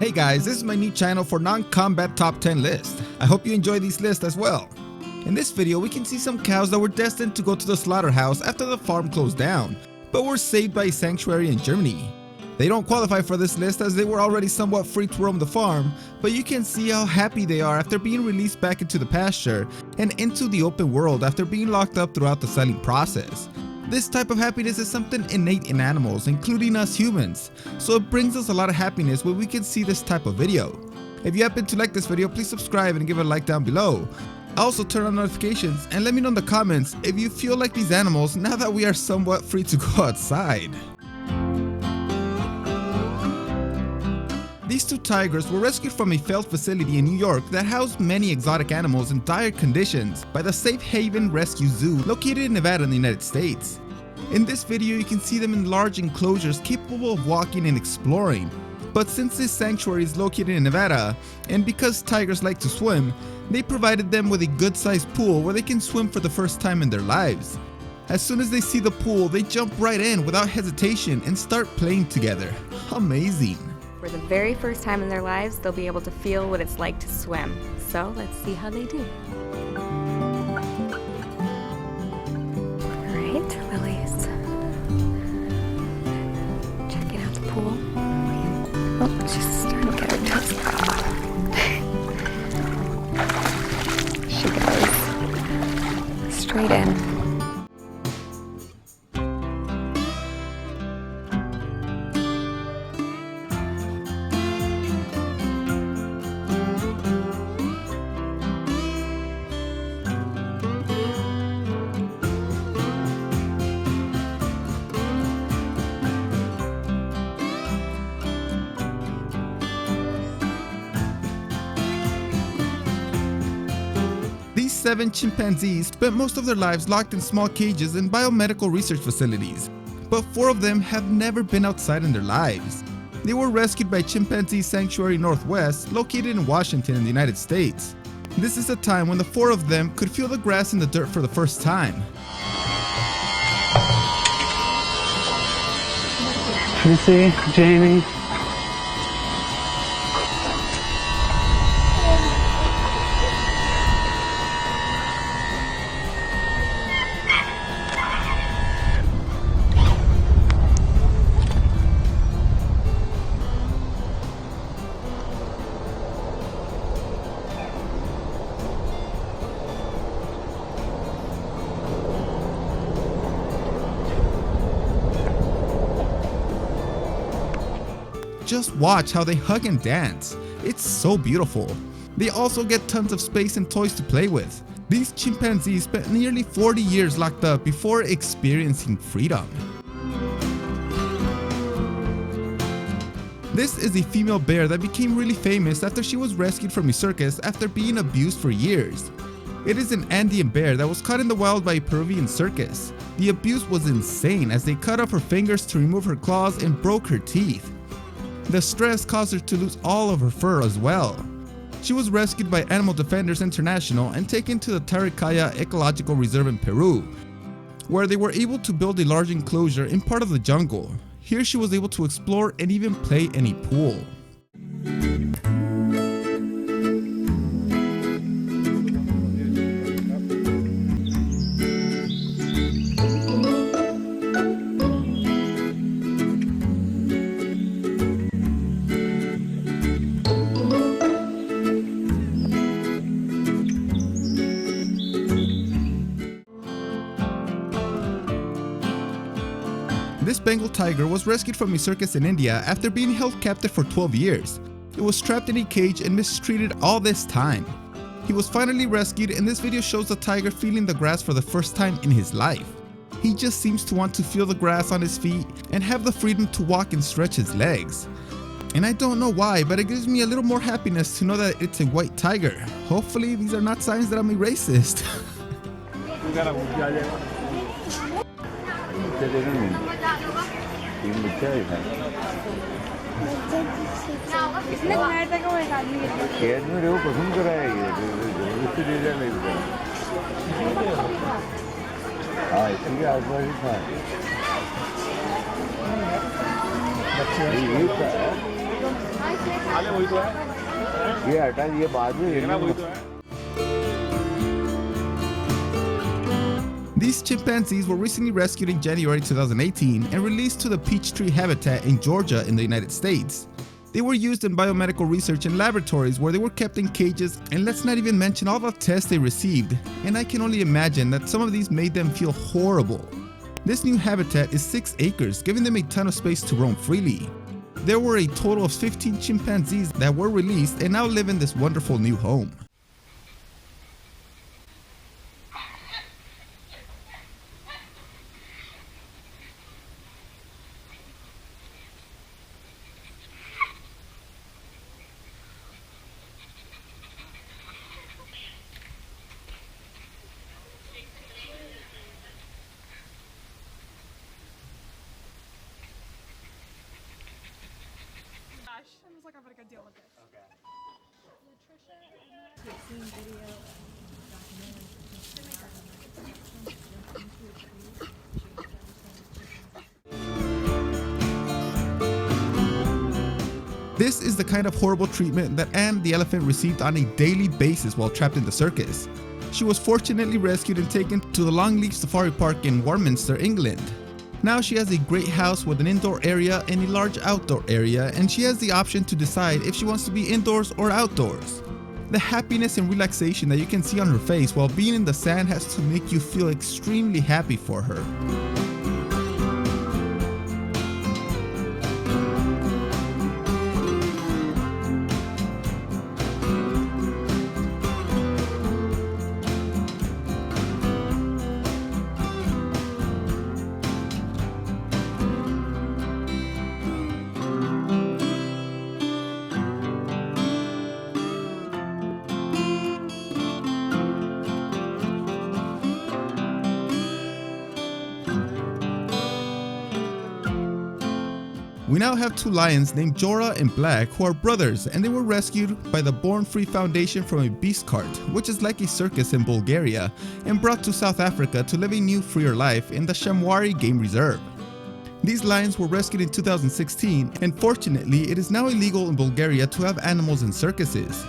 Hey guys, this is my new channel for non-combat top 10 list. I hope you enjoy these lists as well. In this video, we can see some cows that were destined to go to the slaughterhouse after the farm closed down, but were saved by a sanctuary in Germany. They don't qualify for this list as they were already somewhat free to roam the farm, but you can see how happy they are after being released back into the pasture and into the open world after being locked up throughout the selling process. This type of happiness is something innate in animals, including us humans, so it brings us a lot of happiness when we can see this type of video. If you happen to like this video, please subscribe and give it a like down below. Also turn on notifications and let me know in the comments if you feel like these animals now that we are somewhat free to go outside. These two tigers were rescued from a failed facility in New York that housed many exotic animals in dire conditions by the Safe Haven Rescue Zoo located in Nevada in the United States. In this video you can see them in large enclosures capable of walking and exploring, but since this sanctuary is located in Nevada, and because tigers like to swim, they provided them with a good-sized pool where they can swim for the first time in their lives. As soon as they see the pool, they jump right in without hesitation and start playing together. Amazing! For the very first time in their lives, they'll be able to feel what it's like to swim. So let's see how they do. All right, Lily's checking out the pool. Oh, she's starting to get her toes off. She goes straight in. These 7 chimpanzees spent most of their lives locked in small cages in biomedical research facilities, but 4 of them have never been outside in their lives. They were rescued by Chimpanzee Sanctuary Northwest, located in Washington in the United States. This is a time when the 4 of them could feel the grass in the dirt for the first time. Tracy, Jamie. Just watch how they hug and dance. It's so beautiful. They also get tons of space and toys to play with. These chimpanzees spent nearly 40 years locked up before experiencing freedom. This is a female bear that became really famous after she was rescued from a circus after being abused for years. It is an Andean bear that was caught in the wild by a Peruvian circus. The abuse was insane as they cut off her fingers to remove her claws and broke her teeth. The stress caused her to lose all of her fur as well. She was rescued by Animal Defenders International and taken to the Taricaya Ecological Reserve in Peru, where they were able to build a large enclosure in part of the jungle. Here she was able to explore and even play in a pool. This Bengal tiger was rescued from a circus in India after being held captive for 12 years. It was trapped in a cage and mistreated all this time. He was finally rescued, and this video shows the tiger feeling the grass for the first time in his life. He just seems to want to feel the grass on his feet and have the freedom to walk and stretch his legs. And I don't know why, but it gives me a little more happiness to know that it's a white tiger. Hopefully these are not signs that I'm a racist. ये हटा ये बाद में These chimpanzees were recently rescued in January 2018 and released to the Peachtree habitat in Georgia in the United States. They were used in biomedical research in laboratories where they were kept in cages, and let's not even mention all the tests they received, and I can only imagine that some of these made them feel horrible. This new habitat is 6 acres, giving them a ton of space to roam freely. There were a total of 15 chimpanzees that were released and now live in this wonderful new home. I was like, I'm gonna go deal with this. Okay. This is the kind of horrible treatment that Anne the elephant received on a daily basis while trapped in the circus. She was fortunately rescued and taken to the Longleaf Safari Park in Warminster, England. Now she has a great house with an indoor area and a large outdoor area, and she has the option to decide if she wants to be indoors or outdoors. The happiness and relaxation that you can see on her face while being in the sand has to make you feel extremely happy for her. We now have 2 lions named Jorah and Black who are brothers, and they were rescued by the Born Free Foundation from a beast cart, which is like a circus in Bulgaria, and brought to South Africa to live a new freer life in the Shamwari Game Reserve. These lions were rescued in 2016, and fortunately it is now illegal in Bulgaria to have animals in circuses.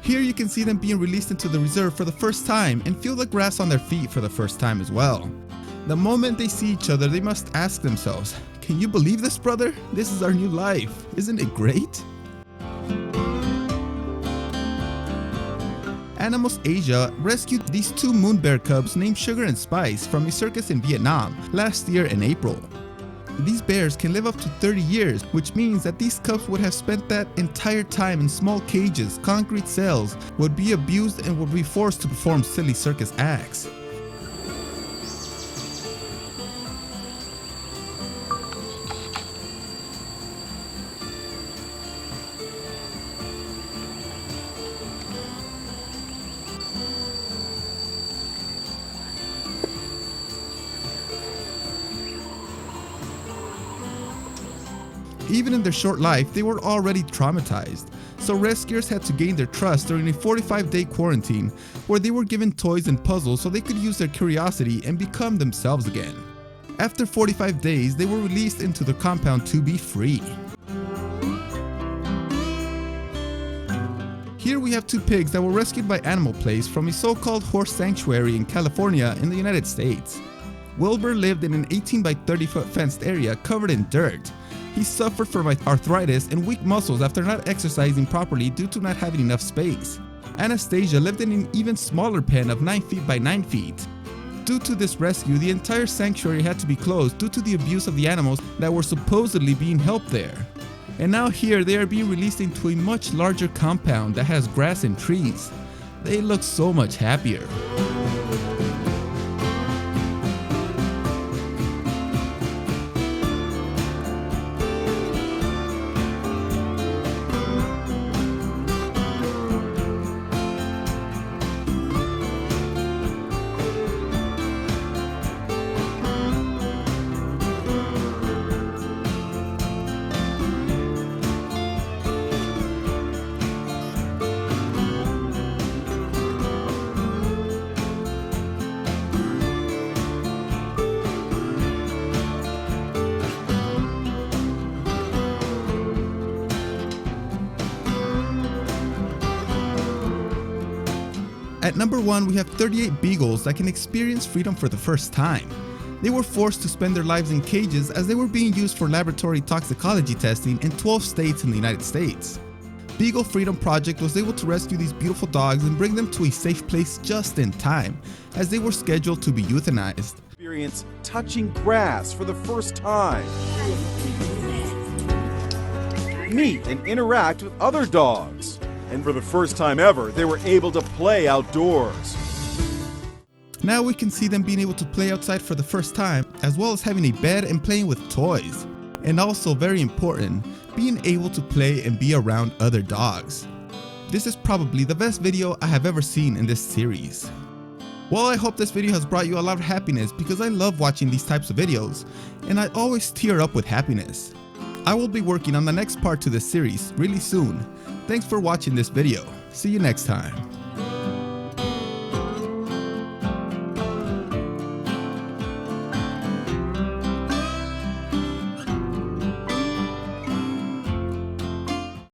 Here you can see them being released into the reserve for the first time and feel the grass on their feet for the first time as well. The moment they see each other, they must ask themselves, "Can you believe this, brother? This is our new life. Isn't it great?" Animals Asia rescued these 2 moon bear cubs named Sugar and Spice from a circus in Vietnam last year in April. These bears can live up to 30 years, which means that these cubs would have spent that entire time in small cages, concrete cells, would be abused, and would be forced to perform silly circus acts. Even in their short life, they were already traumatized, so rescuers had to gain their trust during a 45-day quarantine where they were given toys and puzzles so they could use their curiosity and become themselves again. After 45 days, they were released into the compound to be free. Here we have 2 pigs that were rescued by Animal Place from a so-called horse sanctuary in California in the United States. Wilbur lived in an 18 by 30 foot fenced area covered in dirt. He suffered from arthritis and weak muscles after not exercising properly due to not having enough space. Anastasia lived in an even smaller pen of 9 feet by 9 feet. Due to this rescue, the entire sanctuary had to be closed due to the abuse of the animals that were supposedly being helped there. And now here they are being released into a much larger compound that has grass and trees. They look so much happier. At number 1, we have 38 beagles that can experience freedom for the first time. They were forced to spend their lives in cages as they were being used for laboratory toxicology testing in 12 states in the United States. Beagle Freedom Project was able to rescue these beautiful dogs and bring them to a safe place just in time, as they were scheduled to be euthanized. Experience touching grass for the first time. Meet and interact with other dogs. And for the first time ever, they were able to play outdoors. Now we can see them being able to play outside for the first time, as well as having a bed and playing with toys. And also, very important, being able to play and be around other dogs. This is probably the best video I have ever seen in this series. Well, I hope this video has brought you a lot of happiness because I love watching these types of videos, and I always tear up with happiness. I will be working on the next part to this series really soon. Thanks for watching this video. See you next time.